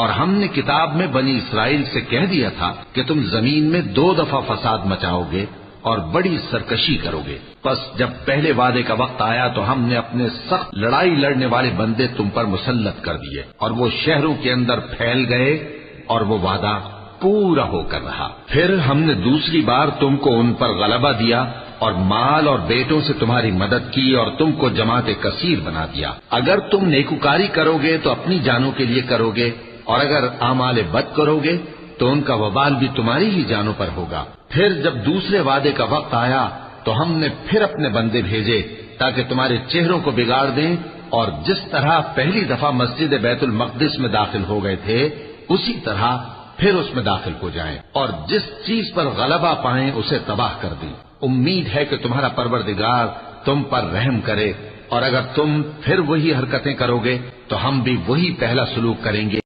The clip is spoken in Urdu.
اور ہم نے کتاب میں بنی اسرائیل سے کہہ دیا تھا کہ تم زمین میں 2 دفعہ فساد مچاؤ گے اور بڑی سرکشی کرو گے. پس جب پہلے وعدے کا وقت آیا تو ہم نے اپنے سخت لڑائی لڑنے والے بندے تم پر مسلط کر دیے اور وہ شہروں کے اندر پھیل گئے اور وہ وعدہ پورا ہو کر رہا. پھر ہم نے دوسری بار تم کو ان پر غلبہ دیا اور مال اور بیٹوں سے تمہاری مدد کی اور تم کو جماعت کثیر بنا دیا. اگر تم نیکوکاری کرو گے تو اپنی جانوں کے لیے کرو گے اور اگر اعمال بد کرو گے تو ان کا وبال بھی تمہاری ہی جانوں پر ہوگا. پھر جب دوسرے وعدے کا وقت آیا تو ہم نے پھر اپنے بندے بھیجے تاکہ تمہارے چہروں کو بگاڑ دیں، اور جس طرح پہلی دفعہ مسجد بیت المقدس میں داخل ہو گئے تھے اسی طرح پھر اس میں داخل ہو جائیں، اور جس چیز پر غلبہ پائیں اسے تباہ کر دیں. امید ہے کہ تمہارا پروردگار تم پر رحم کرے، اور اگر تم پھر وہی حرکتیں کرو گے تو ہم بھی وہی پہلا سلوک کریں گے